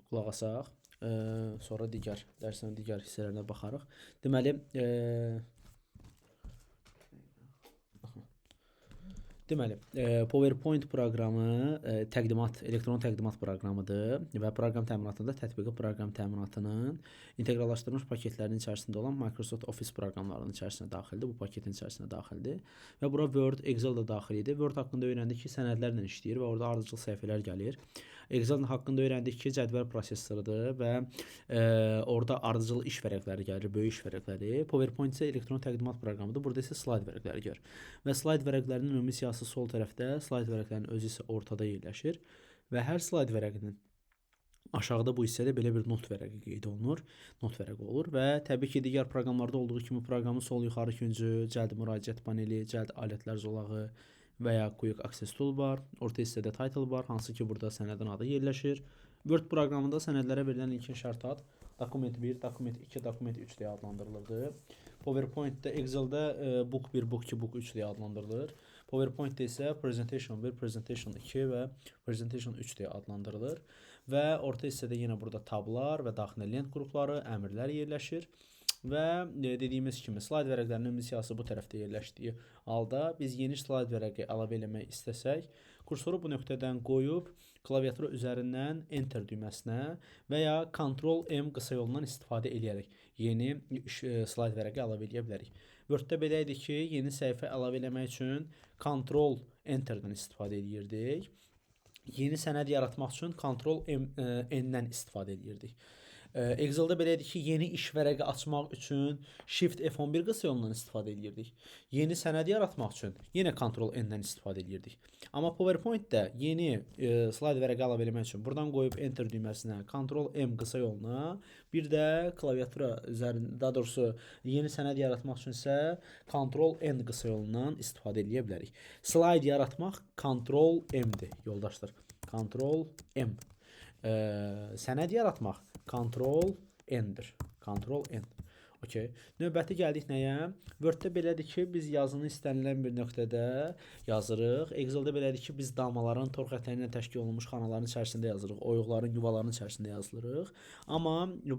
qulaq asaq. Sonra digər dərsin digər hissələrinə baxarıq. Deməli, PowerPoint proqramı elektron təqdimat proqramıdır və proqram təminatında tətbiqi proqram təminatının inteqrallaşdırılmış paketlərinin içərisində olan Microsoft Office proqramlarının içərisinə daxildir. Bu paketin içərisinə daxildir. Və bura Word, Excel də daxil idi. Word haqqında öyrəndik ki, sənədlərlə işləyir və orada ardıcıl səhifələr gəlir. Excel haqqında öyrəndik ki, cədvəl prosesorudur və orada ardıcıl iş vərəqləri gəlir, böyük iş vərəqləri. PowerPoint isə elektron təqdimat proqramıdır. Burada isə slayd vərəqləri gəlir. Və slayd vərəqlərinin ümumi siyahısı sol tərəfdə, slayd vərəqlərinin özü isə ortada yerləşir və hər slayd vərəqinin aşağıda bu hissədə belə bir not vərəqi qeyd olunur, not vərəqi olur və təbii ki, digər proqramlarda olduğu kimi proqramın sol yuxarı küncü, cəld müraciət paneli, cəld alətlər zolağı və ya Quick Access Toolbar, orta hissədə title bar, hansı ki, burada sənədin adı yerləşir. Word proqramında sənədlərə verilən ilkin şərt ad dokument 1, dokument 2, dokument 3 deyə adlandırılırdı. PowerPoint-də, Excel-də book 1, book 2, book 3 deyə adlandırılır. PowerPoint-də isə Presentation 1, Presentation 2 və Presentation 3 deyə adlandırılır. Və orta hissədə yenə burada tablar və daxili lent qrupları, əmrlər yerləşir. Və dediyimiz kimi slayd vərəqlərinin ümumi siyahısı bu tərəfdə yerləşdiyi halda biz yeni slayd vərəqi əlavə eləmək istəsək, kursoru bu nöqtədən qoyub klaviatura üzərindən Enter düyməsinə və ya Ctrl+M qısa yolundan istifadə edərək yeni slayd vərəqi əlavə edə bilərik. Word-də belə idi ki, yeni səhifə əlavə eləmək üçün Ctrl+Enter-dən istifadə edirdik. Yeni sənəd yaratmaq üçün Ctrl+N-dən istifadə edirdik. Excel-də belə idi ki, yeni iş vərəqi açmaq üçün Shift F11 qısa yolundan istifadə edirdik. Yeni sənəd yaratmaq üçün yenə Ctrl+N-dən istifadə edirdik. Amma PowerPoint-də yeni slayd vərəqi əlavə etmək üçün buradan qoyub Enter düyməsinə, Ctrl+M qısa yoluna, bir də klaviatura üzərində, daha doğrusu yeni sənəd yaratmaq üçün isə Ctrl+N qısa yolundan istifadə edə bilərik. Slayd yaratmaq Ctrl+M-dir, yoldaşlar. Ctrl+M. Sənəd yaratmaq Ctrl+N-dir. Ctrl+N. Okay. Növbəti gəldik nəyə? Word-də belədir ki, biz yazını istənilən bir nöqtədə yazırıq. Excel-də belədir ki, biz damaların tor xəttləri ilə təşkil olunmuş xanaların içərisində yazırıq. Oyuqların, yuvaların içərisində yazılırıq. Amma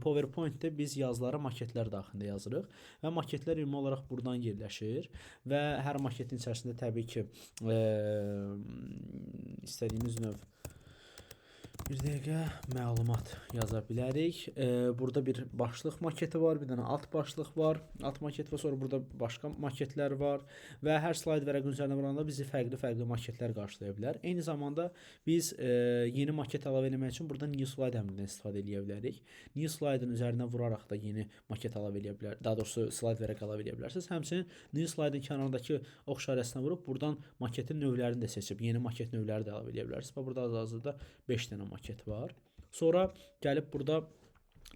PowerPoint-də biz yazıları maketlər daxilində yazırıq və maketlər ümumi olaraq buradan yerləşir və hər maketin içərisində təbii ki, istədiyimiz növ bir dəqiqə məlumat yaza bilərik. Burada bir başlıq maketi var, bir dənə alt başlıq var. Alt maket və sonra burada başqa maketlər var və hər slayd vərəqinin üzərinə vuranda bizi fərqli maketlər qarşılaya bilər. Eyni zamanda biz yeni maket əlavə etmək üçün burada New Slide əmrindən istifadə edə bilərik. New Slide-ın üzərinə vuraraq da yeni maket əlavə edə bilərsiniz. Daha doğrusu slayd vərəq əlavə edə bilərsiniz. Həmçinin New Slide-ın kənarındakı ox işarəsinə vurub buradan maketin növlərini də seçib yeni maket növləri də əlavə edə bilərsiniz. Və burada hal-hazırda 5 dənə maket var. Sonra gəlib burada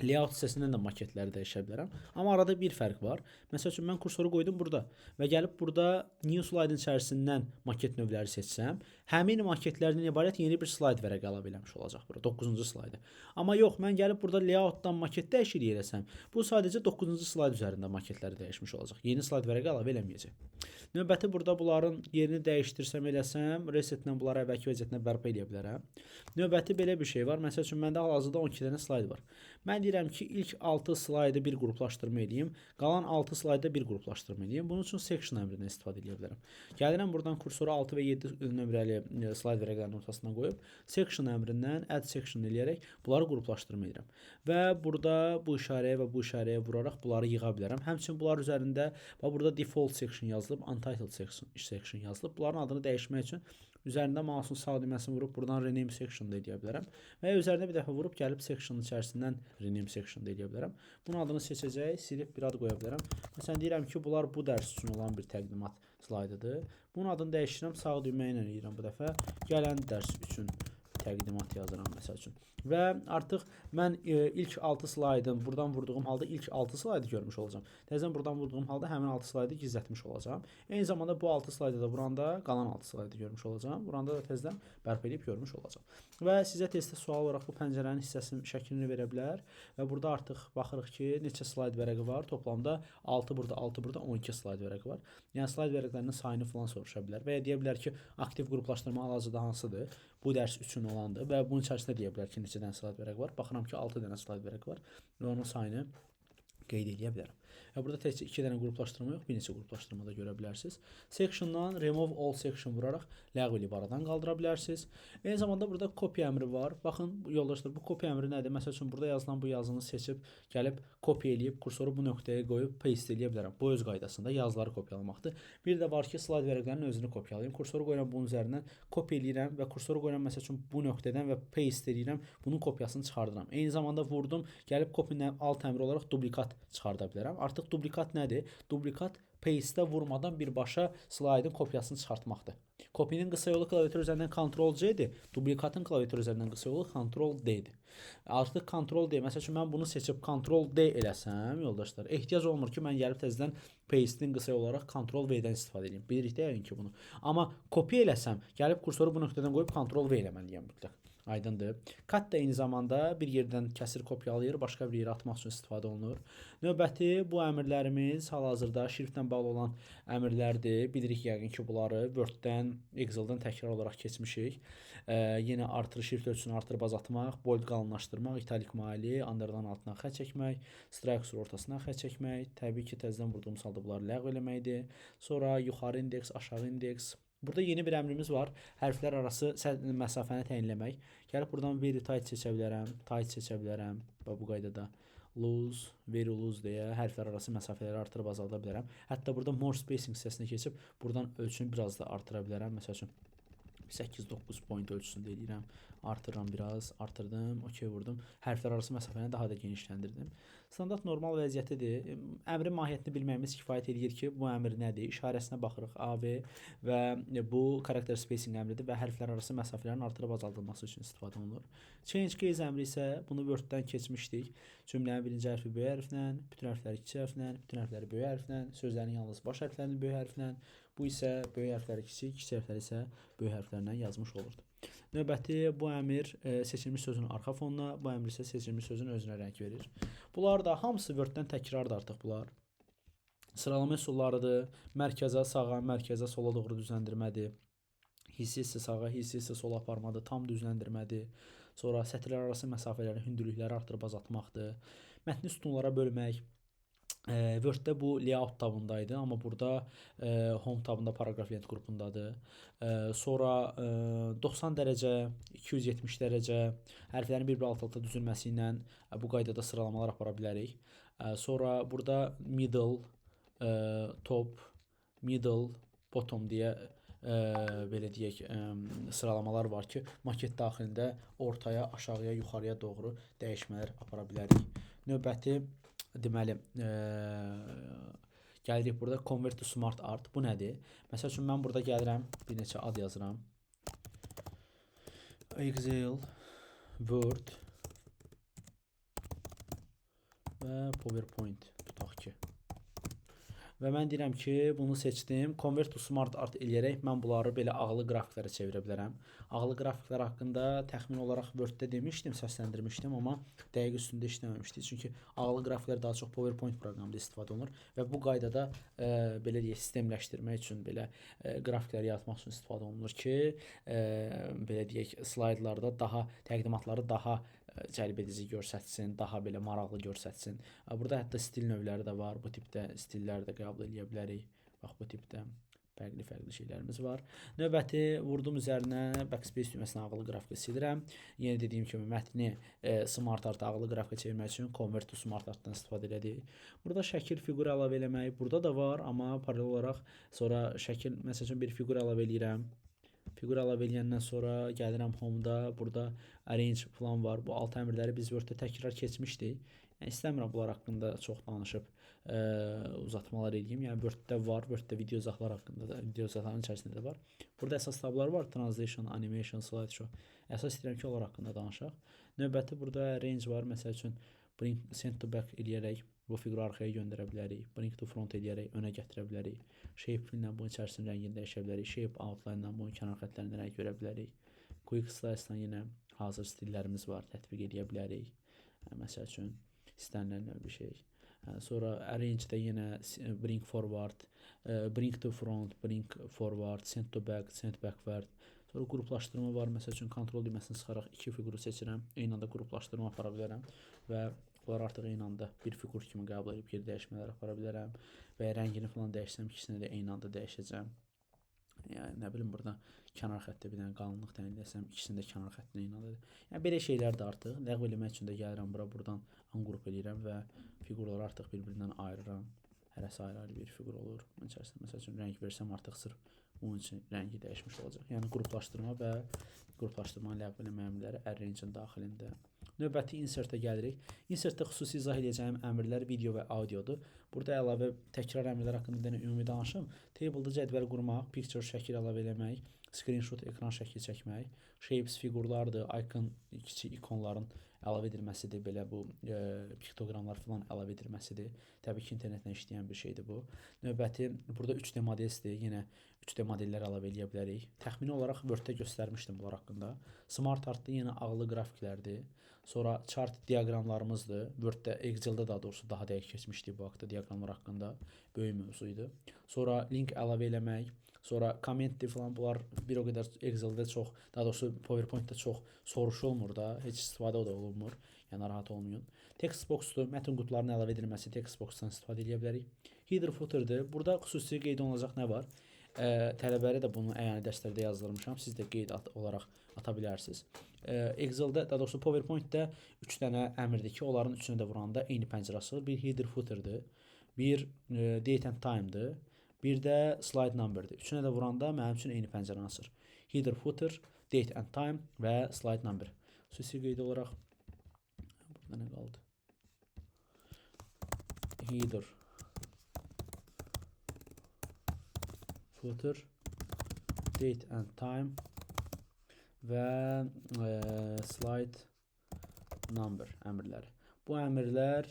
layout hissəsindən də maketləri dəyişə bilərəm. Amma arada bir fərq var. Məsəl üçün mən kursoru qoydum burada və gəlib burada New Slide-ın içərisindən maket növləri seçsəm, həmin maketlərdən ibarət yeni bir slayd vərəqi əlavə eləmiş olacaq bura, 9-cu slaydı. Amma yox, mən gəlib burada layoutdan maket dəyişikliyi eləsəm, bu sadəcə 9-cu slayd üzərində maketləri dəyişmiş olacaq. Yeni slayd vərəqi əlavə eləməyəcək. Növbəti burada bunların yerini dəyişdirsəm eləsəm, resetlə bunları əvvəlki vəziyyətinə bərpa edə bilərəm. Növbəti belə bir şey var. Məsəl üçün məndə hal-hazırda 12 dənə slayd var. Mən deyirəm ki, ilk 6 slaydı bir qruplaşdırma edeyim, qalan 6 slayda bir qruplaşdırma edeyim. Bunun üçün section əmrindən istifadə edə bilərəm. Gəlirəm buradan kursoru 6 və 7 nömrəli slayd vərəqlərinin ortasına qoyub, section əmrindən add section eləyərək bunları qruplaşdırma edirəm. Və burada bu işarəyə və bu işarəyə vuraraq bunları yığa bilərəm. Həmçinin bunlar üzərində burada default section yazılıb, untitled section yazılıb. Bunların adını dəyişmək üçün üzərində mouse'un sağ düyməsini vurub buradan rename section da edə bilərəm. Və üzərinə bir dəfə vurub gəlib section'ın içərisindən rename section da edə bilərəm. Bunun adını seçəcək, silib bir ad qoya bilərəm. Məsələn deyirəm ki, bunlar bu dərs üçün olan bir təqdimat slaydıdır. Bunun adını dəyişirəm, sağ düymə ilə edirəm bu dəfə. Gələn dərs üçün təqdimat yazıram məsəl üçün. Və artıq mən ilk 6 slaydım buradan vurduğum halda ilk 6 slaydı görmüş olacağam. Təzədən buradan vurduğum halda həmin 6 slaydı gizlətmiş olacağam. Eyni zamanda bu 6 slaydı da vuranda qalan 6 slaydı görmüş olacağam. Vuranda da təzədən bərpa edib görmüş olacağam. Və sizə testdə sual olaraq bu pəncərənin hissəsinin şəklini verə bilər və burada artıq baxırıq ki, neçə slayd vərəqi var. Toplamda 6 burada, 6 burada, 12 slayd vərəqi var. Yəni slayd vərəqlərinin sayını falan soruşa bilər və ya deyə bilər ki, aktiv qruplaşdırma hal-hazırda hansıdır? Bu dərs üçün olandır və bunun içərisində deyə bilər ki, neçə neçə dənə slayd vərəq var? Baxıram ki, 6 dənə slayd vərəq var və onun sayını qeyd edə bilərəm. Burada təkcə 2 dənə qruplaşdırma yox, bir neçə qruplaşdırma da görə bilərsiniz. Sectiondan remove all section vuraraq ləğv edib aradan qaldıra bilərsiniz. Eyni zamanda burada copy əmri var. Baxın yoldaşlar, bu copy əmri nədir? Məsəl üçün burada yazılan bu yazını seçib gəlib copy eləyib kursoru bu nöqtəyə qoyub paste eləyə bilərəm. Bu öz qaydasında yazıları kopyalamaqdır. Bir də var ki, slayd vərəqlərinin özünü kopyalayım. Kursoru qoyuram bunun üzərindən, copy eləyirəm və kursoru qoyuram məsəl üçün bu nöqtədən və paste eləyirəm. Bunun kopyasını çıxardıram. Eyni zamanda vurdum, gəlib copy-nin alt əmri olaraq dublikat çıxarda bilərəm. Artıq dublikat nədir? Dublikat paste-ə vurmadan birbaşa slaydın kopyasını çıxartmaqdır. Copy-nin qısa yolu klaviatur üzərindən Ctrl-C-dir. Duplikatın klaviatur üzərindən qısa yolu Ctrl-D-dir. Artıq Ctrl-D, məsəl üçün mən bunu seçib Ctrl-D eləsəm, yoldaşlar, ehtiyac olmur ki, mən gəlib təzədən paste-in qısa yolu olaraq Ctrl-V-dən istifadə edeyim. Bilirik də yəqin ki bunu. Amma copy eləsəm, gəlib kursoru bu nöqtədən qoyub Ctrl-V eləməliyəm mütləq. Aydındır. Cut da eyni zamanda bir yerdən kəsir kopyalayır, başqa bir yerə atmaq üçün istifadə olunur. Növbəti bu əmrlərimiz hal-hazırda şriftlə bağlı olan əmrlərdir. Bilirik yəqin ki, bunları Word-dən, Excel-dən təkrar olaraq keçmişik. Yenə artırı şrift ölçüsünü artırıb azaltmaq, bold qalınlaşdırmaq, italik maili, underdan altına xətt çəkmək, strike sur ortasına xətt çəkmək, təbii ki, təzədən vurduğumuz halda bunları ləğv eləməkdir. Sonra yuxarı indeks, aşağı indeks. Burada yeni bir əmrimiz var. Hərflər arası məsafəni təyinləmək. Gəlib buradan very tight seçə bilərəm, tight seçə bilərəm və bu qaydada loose, very loose deyə hərflər arası məsafələri artırıb azalda bilərəm. Hətta burada more spacing hissəsinə keçib buradan ölçünü biraz da artıra bilərəm. Məsəl üçün 8-9 point ölçüsündə eləyirəm. Artırıram biraz, artırdım, okey vurdum. Hərflər arası məsafəni daha da genişləndirdim. Standart normal vəziyyətidir. Əmrin mahiyyətini bilməyimiz kifayət edir ki, bu əmr nədir? İşarəsinə baxırıq AV və bu character spacing əmridir və hərflər arası məsafələrin artırıb azaldılması üçün istifadə olunur. Change case əmri isə bunu Word-dən keçmişdik. Cümlənin birinci hərfi böyük hərflə, bütün hərfləri kiçik hərflə, bütün hərfləri böyük hərflə, sözlərin yalnız baş hərflərini böyük hərflə, bu isə böyük hərfləri kiçik, kiçik hərfləri isə böyük hərflərlə yazmış olurdu. Növbəti bu əmr seçilmiş sözün arxa fonuna, bu əmr isə seçilmiş sözün özünə rəng verir. Bunlar da hamısı Word-dən təkrardır artıq bunlar. Sıralama üsullarıdır. Mərkəzə sağa, mərkəzə sola doğru düzləndirmədir. Hissə sağa, hissə sola aparmadır. Tam düzləndirmədir. Sonra sətirlər arası məsafələri, hündürlükləri artırıb azaltmaqdır. Mətni sütunlara bölmək. Word-də bu layout tabındaydı, amma burada home tabında paragraf lent qrupundadır. Sonra 90 dərəcə, 270 dərəcə hərflərin bir-bir alt-alta düzülməsi ilə bu qaydada sıralamalar apara bilərik. Sonra burada middle, top, middle, bottom deyə belə deyək sıralamalar var ki, maket daxilində ortaya, aşağıya, yuxarıya doğru dəyişmələr apara bilərik. Növbəti deməli gəlirik burada convert to smart art. Bu nədir? Məsəl üçün mən burada gəlirəm, bir neçə ad yazıram. Excel, Word və PowerPoint tutaq ki. Və mən deyirəm ki, bunu seçdim. Convert to Smart Art eləyərək mən bunları belə ağlı qrafiklərə çevirə bilərəm. Ağlı qrafiklər haqqında təxmin olaraq Word-də demişdim, səsləndirmişdim, amma dəqiq üstündə işləməmişdik. Çünki ağlı qrafiklər daha çox PowerPoint proqramında istifadə olunur və bu qaydada belə deyək, sistemləşdirmək üçün, belə qrafikləri yaratmaq üçün istifadə olunur ki, belə deyək, slaydlarda daha təqdimatları daha cəlbedici görsətsin, daha belə maraqlı görsətsin. Burada hətta stil növləri də var. Bu tipdə stilləri də qəbul edə bilərik. Bax, bu tipdə fərqli şeylərimiz var. Növbəti vurdum üzərinə backspace düyməsini ağlı qrafika silirəm. Yenə dediyim kimi mətni smart art ağlı qrafika çevirmək üçün convert to smart artdan istifadə elədik. Burada şəkil, fiqur əlavə eləmək burada da var, amma paralel olaraq sonra şəkil, məsəl üçün bir fiqur əlavə eləyirəm. Fiqur əlavə eləyəndən sonra gəlirəm home-da, burada arrange plan var. Bu alt əmrləri biz Word-də təkrar keçmişdik. Yəni istəmirəm bunlar haqqında çox danışıb uzatmalar edeyim. Yəni Word-də var, Word-də video izahlar haqqında da, video izahların içərisində də var. Burada əsas tablar var, translation, animation, slideshow. Əsas istəyirəm ki, onlar haqqında danışaq. Növbəti burada range var, məsəl üçün bring send to back eləyərək bu fiquru arxaya göndərə bilərik. Bring to front eləyərək önə gətirə bilərik. Shape fill ilə bunun içərisinin rəngini dəyişə bilərik. Shape outline ilə bunun kənar xəttlərini rəng verə bilərik. Quick slice-dan yenə hazır stillərimiz var, tətbiq edə bilərik. Məsəl üçün istənilən növ bir şey. Sonra arrange-də yenə bring forward, bring to front, bring forward, send to back, send backward. Sonra qruplaşdırma var. Məsəl üçün kontrol düyməsini sıxaraq iki fiquru seçirəm. Eyni anda qruplaşdırma apara bilərəm və bunlar artıq eyni anda bir fiqur kimi qəbul edib geri dəyişmələr apara bilərəm və ya rəngini falan dəyişsəm ikisini də eyni anda dəyişəcəm. Yəni nə bilim burada kənar xəttə bir dənə qalınlıq təyin etsəm ikisini də kənar xəttinə eyni anda. Yəni belə şeylər də artıq ləğv eləmək üçün də gəlirəm bura, buradan ungrup eləyirəm və fiqurları artıq bir-birindən ayırıram. Hərəsi ayrı-ayrı bir fiqur olur. İçərisində məsəl üçün rəng versəm artıq sırf bunun üçün rəngi dəyişmiş olacaq. Yəni qruplaşdırma və qruplaşdırmanı ləğv eləmə əmrləri arrange-in daxilində. Növbəti insert-ə gəlirik. Insert-də xüsusi izah edəcəyim əmrlər video və audiodur. Burada əlavə təkrar əmrlər haqqında ümumi danışım. Table-da cədvəl qurmaq, picture şəkil əlavə eləmək, screenshot ekran şəkil çəkmək, shapes fiqurlardır, icon kiçik ikonların əlavə edilməsidir, belə bu piktoqramlar falan əlavə edilməsidir. Təbii ki, internetlə işləyən bir şeydir bu. Növbəti burada 3D modelsdir. Yenə 3D modellər əlavə eləyə bilərik. Təxmini olaraq Word-də göstərmişdim bunlar haqqında. Smart Art-da yenə ağlı qrafiklərdir. Sonra chart diaqramlarımızdır. Word-də, Excel-də daha doğrusu daha dəqiq keçmişdik bu haqda diaqramlar haqqında. Böyük mövzuydu. Sonra link əlavə eləmək, sonra kommentdir falan, bunlar bir o qədər Excel-də çox, daha doğrusu PowerPoint-da çox soruşulmur da, heç istifadə da olunmur. Yəni narahat olmayın. Text box-dur, mətn qutularının əlavə edilməsi text box-dan istifadə edə bilərik. Header footer-dır. Burada xüsusi qeyd olunacaq nə var? Tələbələrə də bunu əyani dərslərdə yazdırmışam. Siz də qeyd olaraq ata bilərsiniz. Excel-də, daha doğrusu PowerPoint-də 3 dənə əmrdir ki, onların üçünə də vuranda eyni pəncərə açılır. Bir header footer-dır, bir date and time-dır, bir də slide number-dır. Üçünə də vuranda mənim üçün eyni pəncərəni açır. Header footer, date and time və slide number. Xüsusi qeyd olaraq burada nə qaldı? Header footer, date and time və slide number əmrləri. Bu əmrlər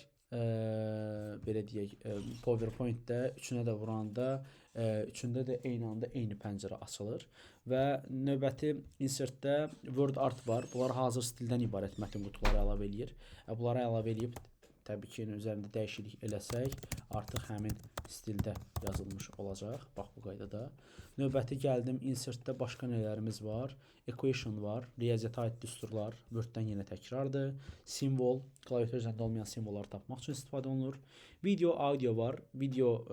belə deyək, PowerPoint-də üçünə də vuranda üçündə də eyni anda eyni pəncərə açılır və növbəti insert-də Word Art var. Bunlar hazır stildən ibarət mətn qutuları əlavə eləyir. Bunları əlavə eləyib təbii ki, üzərində dəyişiklik eləsək artıq həmin stildə yazılmış olacaq. Bax bu qaydada. Növbəti gəldim insert-də başqa nələrimiz var? Equation var, riyaziyyata aid düsturlar, Word-dən yenə təkrardır. Simvol, klaviatur üzərində olmayan simvolları tapmaq üçün istifadə olunur. Video, audio var. Video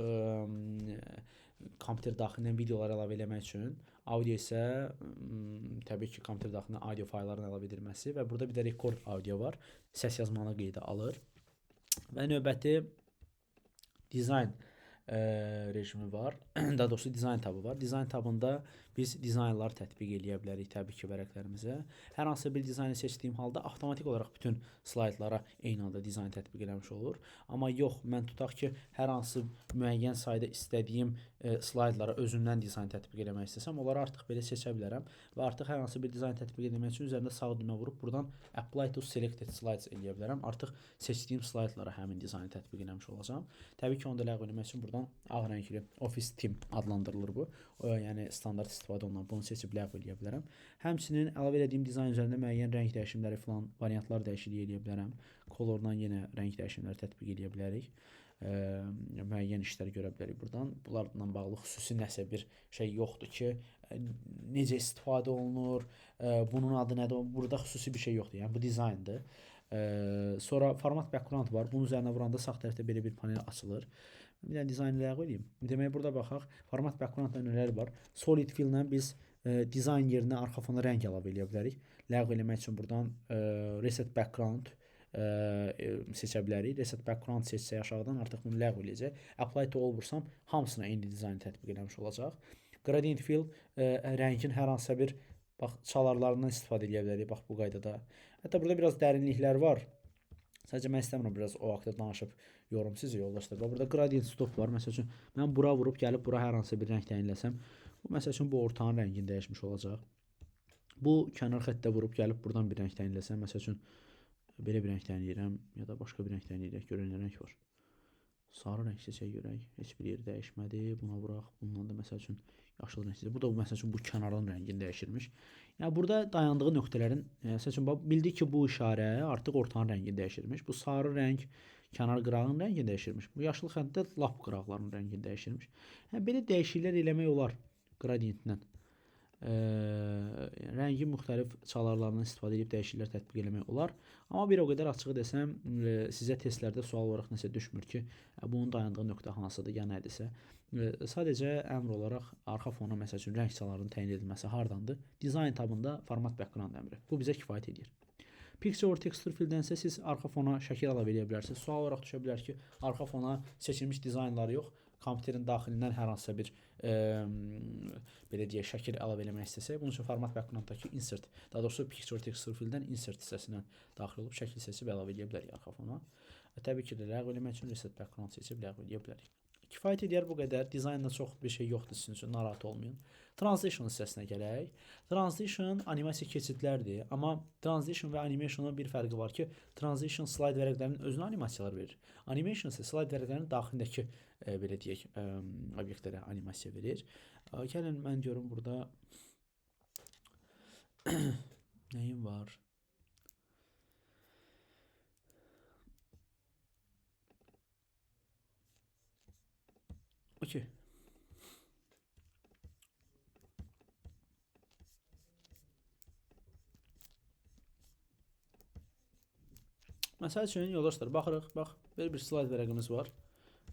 kompüter daxilindən videoları əlavə eləmək üçün. Audio isə təbii ki, kompüter daxilindən audio faylların əlavə edilməsi və burada bir də record audio var. Səs yazmanı qeydə alır. Və növbəti dizayn rejimi var. Daha doğrusu dizayn tabı var. Dizayn tabında biz dizaynları tətbiq eləyə bilərik təbii ki, vərəqlərimizə. Hər hansı bir dizaynı seçdiyim halda avtomatik olaraq bütün slaydlara eyni anda dizayn tətbiq eləmiş olur. Amma yox, mən tutaq ki, hər hansı müəyyən sayda istədiyim slaydlara özümdən dizayn tətbiq eləmək istəsəm, onları artıq belə seçə bilərəm və artıq hər hansı bir dizayn tətbiq etmək üçün üzərində sağ düymə vurub buradan apply to selected slides eləyə bilərəm. Artıq seçdiyim slaydlara həmin dizaynı tətbiq eləmiş olacağam. Təbii ki, onu da ləğv etmək üçün buradan ağ rəngli Office Team adlandırılır bu. Yəni standart istifadə olunan bunu seçib ləğv eləyə bilərəm. Həmçinin əlavə etdiyim dizayn üzərində müəyyən rəng dəyişimləri falan, variantlar dəyişikliyi eləyə bilərəm. Colordan yenə rəng dəyişimləri tətbiq eləyə bilərik. Müəyyən işlər görə bilərik buradan. Bunlarla bağlı xüsusi nəsə bir şey yoxdur ki, necə istifadə olunur, bunun adı nədir? Burada xüsusi bir şey yoxdur. Yəni bu dizayndır. Sonra format background var. Bunun üzərinə vuranda sağ tərəfdə belə bir panel açılır. Bir dənə dizaynı ləğv edeyim. Demək burada baxaq. Format background-da nələr var? Solid fill-lə biz dizayn yerinə arxa fona rəng əlavə eləyə bilərik. Ləğv eləmək üçün buradan reset background seçə bilərik. Reset background seçsək aşağıdan artıq bunu ləğv eləyəcək. Apply to all vursam hamısına eyni dizaynı tətbiq eləmiş olacaq. Gradient fill rəngin hər hansısa bir çalarlarından istifadə edə bilərik. Bax bu qaydada. Hətta burada biraz dərinliklər var. Sadəcə mən istəmirəm biraz o haqda danışıb yorum sizi yoldaşlar. Burada gradient stop var. Məsəl üçün mən bura vurub gəlib bura hər hansı bir rəng təyinləsəm, bu məsəl üçün bu ortanın rəngini dəyişmiş olacaq. Bu kənar xəttə vurub gəlib buradan bir rəng təyinləsəm, məsəl üçün belə bir rəng təyinləyirəm ya da başqa bir rəng təyinləyirək. Görün nə rəng var. Sarı rəng seçək görək. Heç bir yeri dəyişmədi. Buna vuraq. Bundan da məsəl üçün yaşıl rəng seçək. Bu da məsəl üçün bu kənarın rəngini dəyişirmiş. Yəni burada dayandığı nöqtələrin məsəl üçün bildik ki, bu işarə artıq ortanın rəngini dəyişirmiş. Bu sarı rəng kənar qırağın rəngini dəyişirmiş. Bu yaşıl xəttdə lap qıraqların rəngini dəyişirmiş. Yəni belə dəyişikliklər eləmək olar qradientdən. rəngin müxtəlif çalarlarından istifadə edib dəyişikliklər tətbiq etmək olar. Amma bir o qədər açıq desəm, sizə testlərdə sual olaraq nəsə düşmür ki, bunun dayandığı nöqtə hansıdır, ya nədirsə. Sadəcə əmr olaraq arxa fona məsəl üçün rəng çalarının təyin edilməsi hardandır? Dizayn tabında format background əmri. Bu bizə kifayət edir. Pixel or texture fildənsə siz arxa fona şəkil əlavə edə bilərsiniz. Sual olaraq düşə bilər ki, arxa fona seçilmiş dizaynlar yox, kompüterin daxilindən hər hansısa bir belə deyək, şəkil əlavə eləmək istəsək, bunun üçün format backgrounddakı insert, daha doğrusu picture texture fildən insert hissəsindən daxil olub şəkil seçib əlavə edə bilərik arxa fona. Təbii ki, ləğv eləmək üçün reset background seçib ləğv edə bilərik. Kifayət edər bu qədər. Dizaynda çox bir şey yoxdur sizin üçün, narahat olmayın. Transition hissəsinə gələk. Transition animasiya keçidlərdir, amma transition və animationun bir fərqi var ki, transition slide vərəqlərinin özünə animasiyalar verir. Animation isə slide vərəqlərinin daxilindəki belə deyək, obyektlərə animasiya verir. Gəlin mən görüm burada nəyim var? Okey. Məsəl üçün, yoldaşlar, baxırıq, bax, belə bir slayd vərəqimiz var.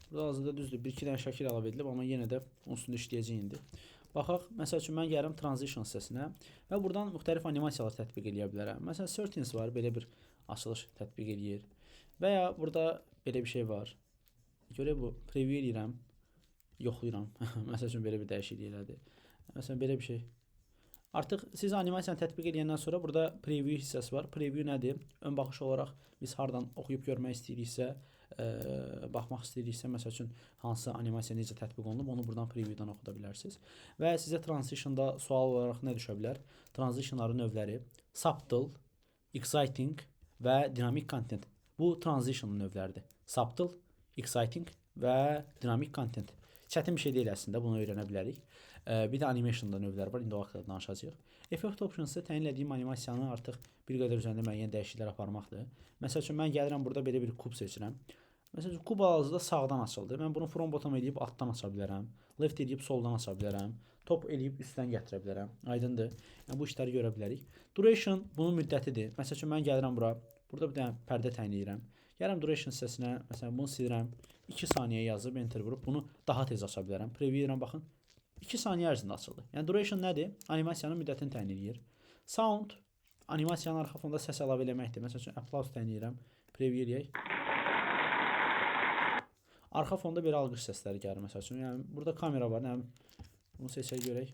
Burada hazırda düzdür, bir-iki dənə şəkil əlavə edilib, amma yenə də onun üstündə işləyəcək indi. Baxaq, məsəl üçün, mən gəlirəm transition hissəsinə və buradan müxtəlif animasiyalar tətbiq edə bilərəm. Məsələn, settings var, belə bir açılış tətbiq edir. Və ya burada belə bir şey var. Görək bu, preview edirəm, yoxlayıram. Məsəl üçün, belə bir dəyişiklik elədi. Məsələn, belə bir şey. Artıq siz animasiyanı tətbiq edəndən sonra burada preview hissəsi var. Preview nədir? Ön baxış olaraq biz hardan oxuyub görmək istəyiriksə, baxmaq istəyiriksə, məsəl üçün hansı animasiya necə tətbiq olunub, onu buradan previewdan oxuda bilərsiniz. Və sizə transitionda sual olaraq nə düşə bilər? Transitionların növləri subtle, exciting və dynamic content. Bu transitionun növləridir. Subtle, exciting və dynamic content. Çətin bir şey deyil əslində, bunu öyrənə bilərik. Bir də animationda növləri var, indi o vaxtda danışacağıq. Effect options'da təyin etdiyim animasiyanı artıq bir qədər üzərində müəyyən dəyişikliklər aparmaqdır. Məsəl üçün, mən gəlirəm burada belə bir kub seçirəm. Məsəl üçün, kub hal-hazırda sağdan açıldı. Mən bunu from bottom eləyib altdan aça bilərəm. Left eləyib soldan aça bilərəm. Top eləyib üstdən gətirə bilərəm. Aydındır. Yəni, bu işləri görə bilərik. Duration bunun müddətidir. Məsəl üçün, mən gəlirəm bura. Burada bir dənə pərdə təyin edirəm. Gəlirəm duration hissəsinə. Məsələn, bunu silirəm. 2 saniyə yazıb enter vurub bunu daha tez aça bilərəm. Preview edirəm, baxın. 2 saniyə ərzində açıldı. Yəni duration nədir? Animasiyanın müddətini təyin edir. Sound animasiyanın arxa fonda səs əlavə eləməkdir. Məsəl üçün applause təyin edirəm. Preview edək. Arxa fonda belə alqış səsləri gəlir məsəl üçün. Yəni burada kamera var, nə bunu seçək görək.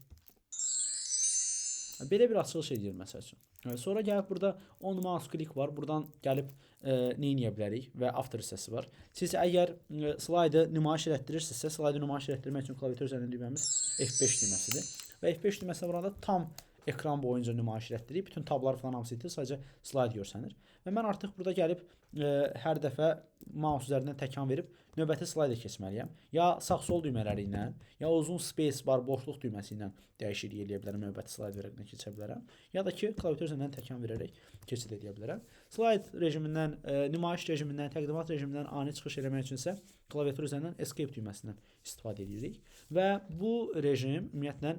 Belə bir açılış edir məsəl üçün. Sonra gəlib burada on mouse click var. Buradan gəlib nə edə bilərik və after hissəsi var. Siz əgər slaydı nümayiş etdirirsinizsə, slaydı nümayiş etdirmək üçün klaviatur üzərində düyməmiz F5 düyməsidir. Və F5 düyməsinə vuranda tam ekran boyunca nümayiş etdirir. Bütün tablar falan hamısı itir, sadəcə slayd görsənir. Və mən artıq burada gəlib hər dəfə mouse üzərindən təkan verib növbəti slayda keçməliyəm. Ya sağ-sol düymələri ilə, ya uzun space bar boşluq düyməsi ilə dəyişiklik edə bilərəm, növbəti slayd vərəqinə keçə bilərəm. Ya da ki, klaviatur üzərindən təkan verərək keçid edə bilərəm. Slayd rejimindən, nümayiş rejimindən, təqdimat rejimindən ani çıxış eləmək üçünsə klaviatur üzərindən escape düyməsindən istifadə edirik. Və bu rejim ümumiyyətlə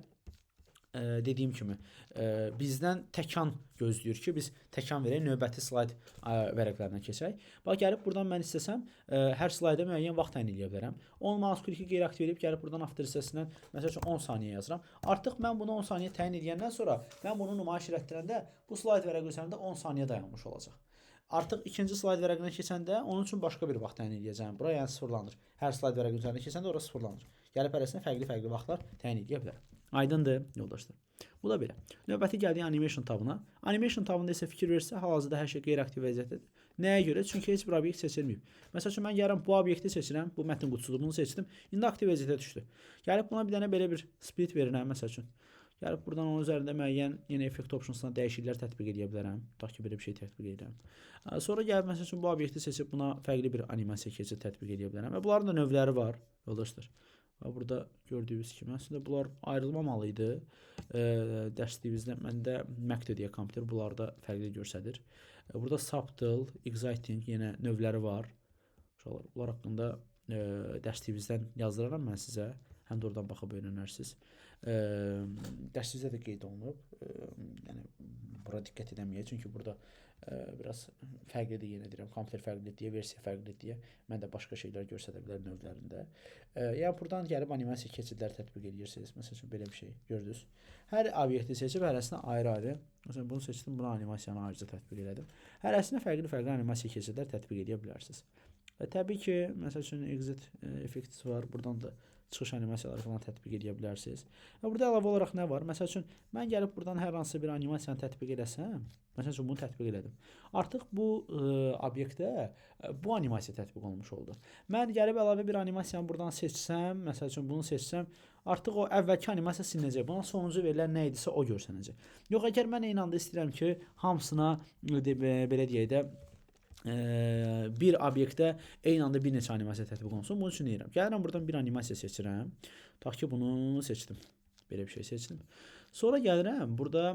dediyim kimi bizdən təkan gözləyir ki, biz təkan verək, növbəti slayd vərəqlərinə keçək. Bax, gəlib buradan mən istəsəm, hər slayda müəyyən vaxt təyin edə bilərəm. 10 mouse click-i qeyri-aktiv edib, gəlib buradan after hissəsindən, məsəl üçün 10 saniyə yazıram. Artıq mən bunu 10 saniyə təyin edəndən sonra, mən bunu nümayiş etdirəndə, bu slayd vərəqi üzərində 10 saniyə dayanmış olacaq. Artıq ikinci slayd vərəqinə keçəndə, onun üçün başqa bir vaxt təyin edəcəm. Bura yəni sıfırlanır. Hər slayd vərəqi üzərində keçəndə orası sıfırlanır. Gəlib hərəsinə fərqli vaxtlar təyin edə bilərəm. Aydındır, yoldaşlar. Bu da belə. Növbəti gəldiyi animation tabına. Animation tabında isə fikir verirsə, hal-hazırda hər şey qeyri-aktiv vəziyyətdədir. Nəyə görə? Çünki heç bir obyekt seçilməyib. Məsəl üçün, mən gəlirəm bu obyekti seçirəm, bu mətn qutusudur, bunu seçdim. İndi aktiv vəziyyətə düşdü. Gəlib buna bir dənə belə bir split verirəm, məsəl üçün. Gəlib buradan onun üzərində müəyyən yeni effect optionsuna dəyişikliklər tətbiq edə bilərəm. Tutaq ki, belə bir şey tətbiq edirəm. Sonra gəlib məsəl üçün bu obyekti seçib buna fərqli bir animasiya keçid tətbiq edə bilərəm. Və bunların da növləri var, yoldaşlar. Burada gördüyünüz kimi əslində bunlar ayrılmamalı idi. Dərsliyimizdə məndə Mac deyə kompüter bunlarda fərqli göstərir. Burada subtle, exciting yenə növləri var. Bunlar haqqında dərsliyimizdən yazdıraram mən sizə. Həm də oradan baxıb öyrənərsiniz. Dərsimizdə də qeyd olunub. Yəni bura diqqət edəməyək, çünki burada biraz fərqlidir, yenə deyirəm, kompüter fərqlidir deyə, versiya fərqlidir deyə mən də başqa şeylər göstərə bilərəm növlərində. Yəni buradan gəlib animasiya keçidləri tətbiq edirsiniz. Məsəl üçün belə bir şey gördünüz. Hər obyekti seçib hərəsinə ayrı-ayrı. Məsələn bunu seçdim, buna animasiyanı ayrıca tətbiq elədim. Hərəsinə fərqli-fərqli animasiya keçidlər tətbiq edə bilərsiniz. Təbii ki, məsəl üçün exit effekti var. Buradan da çıxış animasiyaları falan tətbiq edə bilərsiniz. Burada əlavə olaraq nə var? Məsəl üçün mən gəlib buradan hər hansı bir animasiyanı tətbiq edəsəm, məsəl üçün bunu tətbiq elədim. Artıq bu obyektə bu animasiya tətbiq olmuş oldu. Mən gəlib əlavə bir animasiyanı buradan seçsəm, məsəl üçün bunu seçsəm, artıq o əvvəlki animasiya silinəcək. Buna sonuncu verilən nə idisə o görsənəcək. Yox, əgər mən eyni anda istəyirəm ki, hamısına belə deyək də bir obyektə eyni anda bir neçə animasiya tətbiq olunsun. Bunun üçün deyirəm. Gəlirəm buradan bir animasiya seçirəm. Tutaq ki, bunu seçdim. Belə bir şey seçdim. Sonra gəlirəm, burada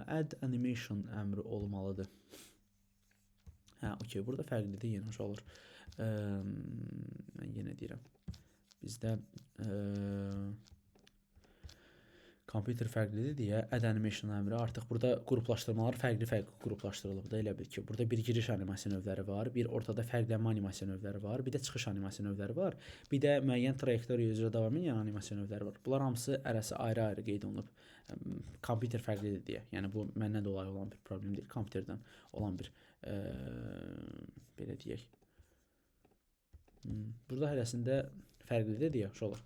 add animation əmri olmalıdır. Hə, okey, burada fərqlidir, yenə olur. Mən yenə deyirəm. Bizdə kompüter fərqlidir deyə add animation əmri artıq burada qruplaşdırmalar fərqli-fərqli qruplaşdırılıb da, elə bil ki, burada bir giriş animasiya növləri var, bir ortada fərqlənmə animasiya növləri var, bir də çıxış animasiya növləri var, bir də müəyyən trayektoriya üzrə davam edən animasiya növləri var. Bunlar hamısı ərəsi ayrı-ayrı qeyd olunub. Kompüter fərqlidir deyə. Yəni bu məndən dolayı olan bir problem deyil, kompüterdən olan bir belə deyək. Burada hərəsində fərqlidir deyə olur.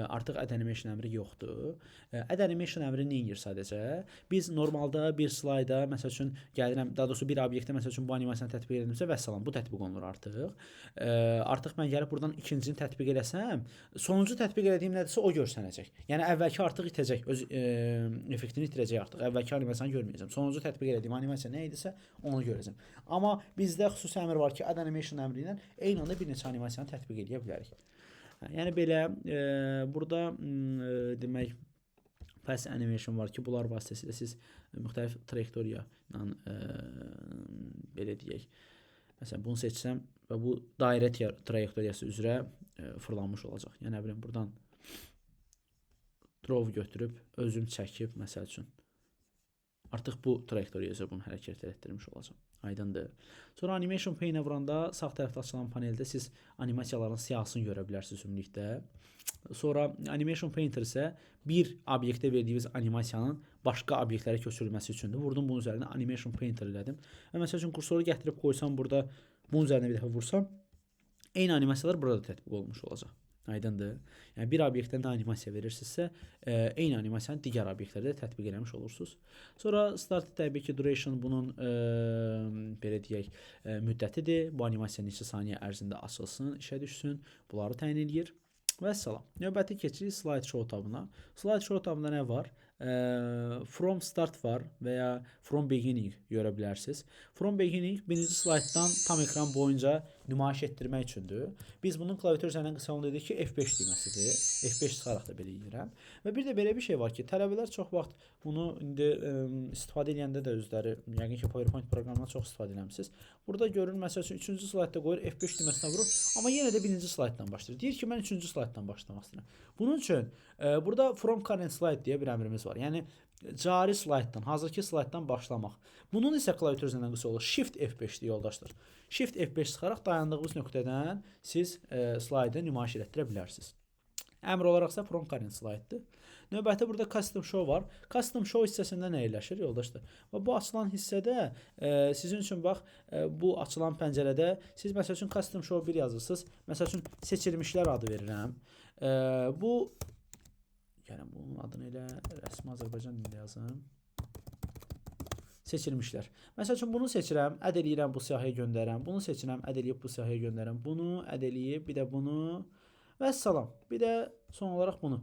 Artıq add animation əmri yoxdur. Add animation əmri nə edir sadəcə? Biz normalda bir slayda, məsəl üçün gəlirəm, daha doğrusu bir obyektə məsəl üçün bu animasiyanı tətbiq edilmişsə vəssalam, bu tətbiq olunur artıq. Artıq mən gəlib buradan ikincini tətbiq eləsəm, sonuncu tətbiq elədiyim nədirsə o görsənəcək. Yəni əvvəlki artıq itəcək, öz effektini itirəcək artıq. Əvvəlki animasiyanı görməyəcəm. Sonuncu tətbiq elədiyim animasiya nə idisə onu görəcəm. Amma bizdə xüsusi əmr var ki, add animation əmri ilə eyni anda bir neçə animasiyanı tətbiq edə bilərik. Yəni belə burada demək pass animation var ki, bunlar vasitəsilə siz müxtəlif trayektoriya ilə belə deyək. Məsələn bunu seçsəm və bu dairə trayektoriyası üzrə fırlanmış olacaq. Yəni nə bilim buradan draw götürüb özüm çəkib məsəl üçün artıq bu trayektoriya üzrə bunu hərəkət etdirmiş olacaq. Aydındır. Sonra animation pane-ə vuranda sağ tərəfdə açılan paneldə siz animasiyaların siyahısını görə bilərsiniz ümumilikdə. Sonra animation painter isə bir obyektə verdiyiniz animasiyanın başqa obyektlərə köçürülməsi üçündür. Vurdum bunun üzərinə animation painter elədim. Və məsəl üçün kursoru gətirib qoysam burada bunun üzərinə bir dəfə vursam eyni animasiyalar burada tətbiq olmuş olacaq. Aydındır. Yəni bir obyektə nə animasiya verirsinizsə, eyni animasiyanı digər obyektlərdə tətbiq eləmiş olursunuz. Sonra start təbii ki, duration bunun belə deyək müddətidir. Bu animasiya neçə saniyə ərzində açılsın, işə düşsün. Bunları təyin edir. Vəssalam. Növbəti keçirik slideshow tabına. Slideshow tabında nə var? From start var və ya from beginning görə bilərsiniz. From beginning birinci slayddan tam ekran boyunca nümayiş etdirmək üçündür. Biz bunun klaviatür üzərindən qısalığını dedik ki, F5 düyməsidir. F5 sıxaraq da belə edirəm. Və bir də belə bir şey var ki, tələbələr çox vaxt bunu indi istifadə edəndə də özləri, yəqin ki, PowerPoint proqramından çox istifadə eləmisiniz. Burada görün, məsəl üçün 3-cü slaydda qoyur, F5 düyməsinə vurur, amma yenə də birinci slayddan başlayır. Deyir ki, mən 3-cü slayddan başlamaq istəyirəm. Bunun üçün burada from current slide deyə bir əmrimiz var. Yəni cari slayddan, hazırki slayddan başlamaq. Bunun isə klaviatür üzərindən qısa olur. Shift F5-dir yoldaşlar. Shift F5 sıxaraq dayandığınız nöqtədən siz slaydı nümayiş etdirə bilərsiniz. Əmr olaraqsa from current slide'dır. Növbəti burada custom show var. Custom show hissəsində nə yerləşir yoldaşlar? Və bu açılan hissədə sizin üçün bax bu açılan pəncərədə siz məsəl üçün custom show 1 yazırsınız. Məsəl üçün seçilmişlər adı verirəm. Bu yəni bunun adını elə rəsmi Azərbaycan dilində yazım. Seçilmişlər. Məsəl üçün bunu seçirəm, əd eləyirəm, bu siyahıya göndərirəm. Bunu seçirəm, əd eləyib bu siyahıya göndərirəm. Bunu əd eləyib, bir də bunu və salam. Bir də son olaraq bunu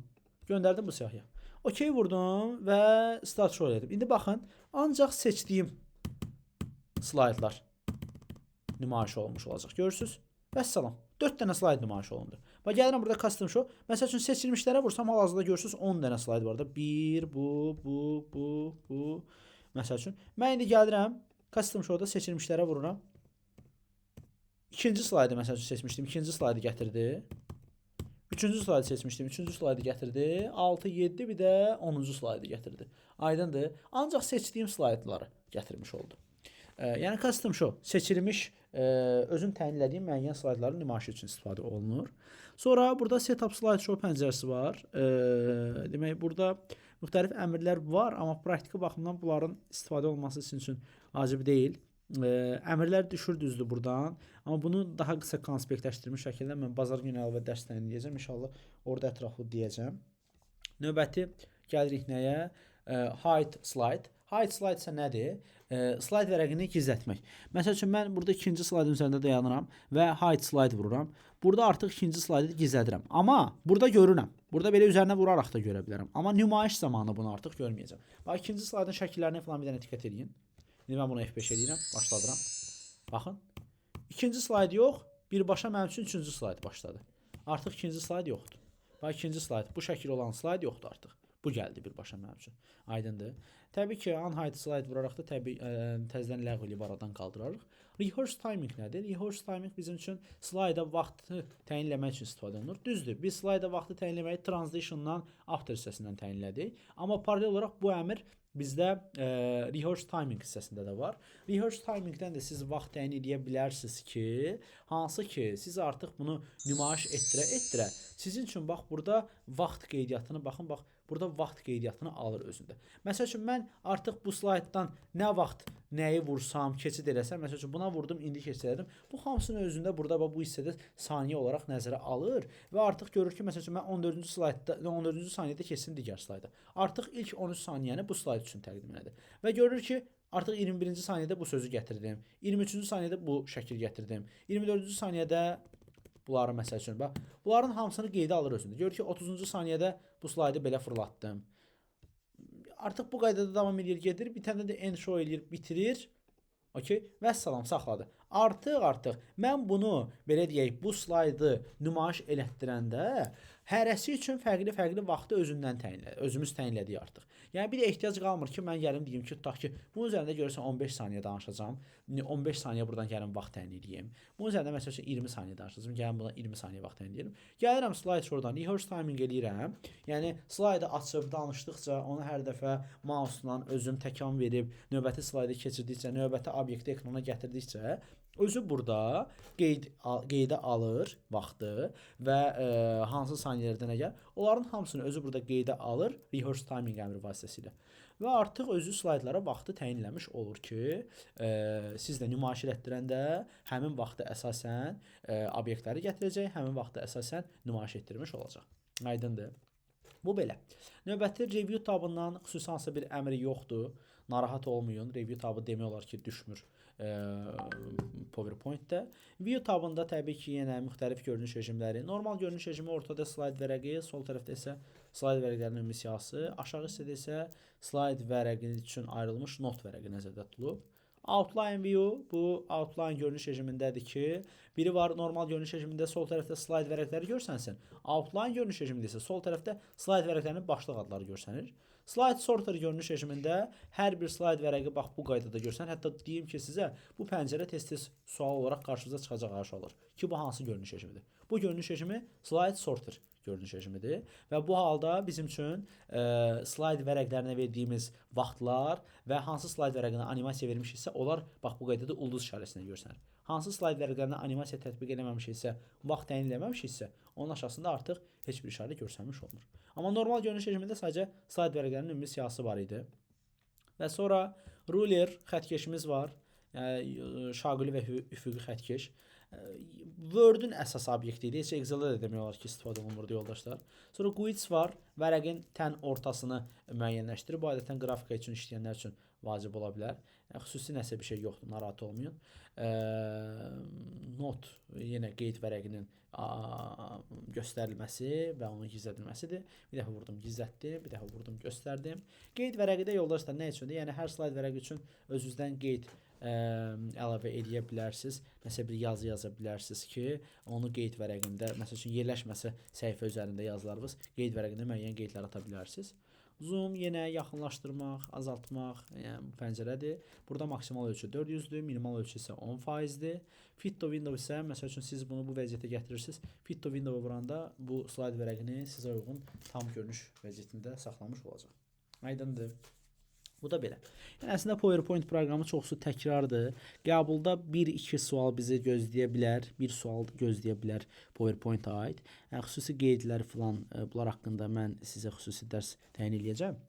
göndərdim bu siyahıya. OK vurdum və start show elədim. İndi baxın, ancaq seçdiyim slaydlar nümayiş olmuş olacaq. Görürsünüz? Və salam. 4 dənə slayd nümayiş olundu. Və gəlirəm burada custom show. Məsəl üçün seçilmişlərə vursam hal-hazırda görürsünüz 10 dənə slayd var da. 1, bu. Məsəl üçün. Mən indi gəlirəm custom showda seçilmişlərə vururam. İkinci slaydı məsəl üçün seçmişdim. İkinci slaydı gətirdi. Üçüncü slaydı seçmişdim. Üçüncü slaydı gətirdi. 6, 7 bir də 10-cu slaydı gətirdi. Aydındır. Ancaq seçdiyim slaydları gətirmiş oldu. Yəni custom show seçilmiş özün təyin etdiyim müəyyən slaydların nümayişi üçün istifadə olunur. Sonra burada setup slide show pəncərəsi var. Demək burada müxtəlif əmrlər var, amma praktiki baxımdan bunların istifadə olunması sizin üçün vacib deyil. Əmrlər düşür düzdür buradan, amma bunu daha qısa konspektləşdirilmiş şəkildə mən bazar günü əlavə dərslərini deyəcəm. İnşallah orada ətraflı deyəcəm. Növbəti gəlirik nəyə? Hide slide. Hide slide isə nədir? Slide vərəqini gizlətmək. Məsəl üçün mən burada ikinci slaydın üzərində dayanıram və hide slide vururam. Burada artıq ikinci slaydı gizlədirəm. Amma burada görürəm. Burada belə üzərinə vuraraq da görə bilərəm. Amma nümayiş zamanı bunu artıq görməyəcəm. Bax, ikinci slaydın şəkillərini falan bir dənə diqqət edin. İndi mən bunu F5 edirəm, başladıram. Baxın. İkinci slayd yox, birbaşa mənim üçün üçüncü slayd başladı. Artıq ikinci slayd yoxdur. Bax, ikinci slayd, bu şəkil olan slayd yoxdur artıq. Bu gəldi birbaşa mənim üçün. Aydındır. Təbii ki, unhide slide vuraraq da təzədən ləğv edib aradan qaldırarıq. Rehearse timing nədir? Rehearse timing bizim üçün slayda vaxtı təyin etmək üçün istifadə olunur. Düzdür, biz slayda vaxtı təyin etməyi transition'dan after hissəsindən təyin etdik. Amma paralel olaraq bu əmr bizdə rehearse timing hissəsində də var. Rehearse timingdən də siz vaxt təyin edə bilərsiniz ki, hansı ki, siz artıq bunu nümayiş etdirə sizin üçün bax burada vaxt qeydiyyatını baxın, bax burada vaxt qeydiyyatını alır özündə. Məsəl üçün mən artıq bu slayddan nə vaxt nəyi vursam, keçid eləsəm, məsəl üçün buna vurdum, indi keçid elədim. Bu hamısını özündə burada bu hissədə saniyə olaraq nəzərə alır və artıq görür ki, məsəl üçün mən 14-cü slaydda 14-cü saniyədə keçsin digər slayda. Artıq ilk 13 saniyəni bu slayd üçün təqdim edir. Və görür ki, artıq 21-ci saniyədə bu sözü gətirdim. 23-cü saniyədə bu şəkil gətirdim. 24-cü saniyədə bunları məsəl üçün bax, bunların hamısını qeydə alır özündə. Görür ki, 30-cu saniyədə bu slaydı belə fırlatdım. Artıq bu qaydada davam edir, gedir. Bir tane də end show eləyir, bitirir. Okay? Vəssalam, saxladı. Artıq mən bunu belə deyək, bu slaydı nümayiş elətdirəndə hərəsi üçün fərqli vaxtı özümüz təyin elədik artıq. Yəni bir də ehtiyac qalmır ki, mən gəlim deyim ki, tutaq ki, bunun üzərində görürsən 15 saniyə danışacağam. 15 saniyə buradan gəlim vaxt təyin edeyim. Bunun üzərində məsəl üçün 20 saniyə danışacağam. Gəlim buradan 20 saniyə vaxt təyin edirəm. Gəlirəm slide şuradan rehearse timing eləyirəm. Yəni slaydı açıb danışdıqca onu hər dəfə mouse-la özüm təkan verib növbəti slaydı keçirdikcə, növbəti obyekti ekrana gətirdikcə özü burada qeydə alır vaxtı və hansı saniyələrdən əgər onların hamısını özü burada qeydə alır rehearse timing əmri vasitəsilə. Və artıq özü slaydlara vaxtı təyin eləmiş olur ki, siz də nümayiş etdirəndə həmin vaxtı əsasən obyektləri gətirəcək, həmin vaxtı əsasən nümayiş etdirmiş olacaq. Aydındır. Bu belə. Növbəti review tabından xüsusi hansısa bir əmri yoxdur. Narahat olmayın. Review tabı demək olar ki, düşmür PowerPoint-də. View tabında təbii ki, yenə müxtəlif görünüş rejimləri. Normal görünüş rejimi ortada slayd vərəqi, sol tərəfdə isə slayd vərəqlərinin ümumi siyahısı, aşağı hissədə isə slayd vərəqi üçün ayrılmış not vərəqi nəzərdə tutulub. Outline view, bu outline görünüş rejimindədir ki, biri var normal görünüş rejimində sol tərəfdə slayd vərəqləri görsənsin. Outline görünüş rejimində isə sol tərəfdə slayd vərəqlərinin başlıq adları görsənir. Slide sorter görünüş rejimində hər bir slayd vərəqi bax bu qaydada görsənir. Hətta deyim ki, sizə bu pəncərə tez-tez sual olaraq qarşınıza çıxacaq qarşı olur ki, bu hansı görünüş rejimidir? Bu görünüş rejimi slide sorter görünüş rejimidir və bu halda bizim üçün slayd vərəqlərinə verdiyimiz vaxtlar və hansı slayd vərəqinə animasiya vermişiksə, onlar bax bu qaydada ulduz işarəsində görsənir. Hansı slayd vərəqlərinə animasiya tətbiq eləməmişiksə, vaxt təyin eləməmişiksə, onun aşağısında artıq heç bir işarə görsənmiş olmur. Amma normal görünüş rejimində sadəcə slayd vərəqlərinin ümumi siyahısı var idi. Və sonra ruler xəttkeşimiz var. Yəni şaquli və üfüqi xəttkeş. Word-ün əsas obyektidir. Heç Excel-də də demək olar ki, istifadə olunmurdu yoldaşlar. Sonra GUIDs var. Vərəqin tən ortasını müəyyənləşdirir. Bu adətən qrafika üçün işləyənlər üçün vacib ola bilər. Yəni, xüsusi nəsə bir şey yoxdur, narahat olmayın. Not, yenə qeyd vərəqinin göstərilməsi və onun gizlədilməsidir. Bir dəfə vurdum, gizlətdim, bir dəfə vurdum, göstərdim. Qeyd vərəqi də yoldaşlar nə üçündür? Yəni hər slayd vərəqi üçün özünüzdən qeyd əlavə edə bilərsiniz. Nəsə bir yazı yaza bilərsiniz ki, onu qeyd vərəqində, məsəl üçün yerləşməsi səhifə üzərində yazılarınız, qeyd vərəqində müəyyən qeydlər ata bilərsiniz. Zoom yenə yaxınlaşdırmaq, azaltmaq, yəni bu pəncərədir. Burada maksimal ölçü 400-dür, minimal ölçü isə 10%-dir. Fit to window isə məsəl üçün siz bunu bu vəziyyətə gətirirsiniz. Fit to window vuranda bu slayd vərəqini sizə uyğun tam görünüş vəziyyətində saxlamış olacaq. Aydındır. Bu da belə. Yəni əslində PowerPoint proqramı çoxsu təkrardır. Qəbulda 1-2 sual bizi gözləyə bilər. Bir sual gözləyə bilər PowerPoint-a aid. Yəni xüsusi qeydlər filan bunlar haqqında mən sizə xüsusi dərs təyin edəcəm.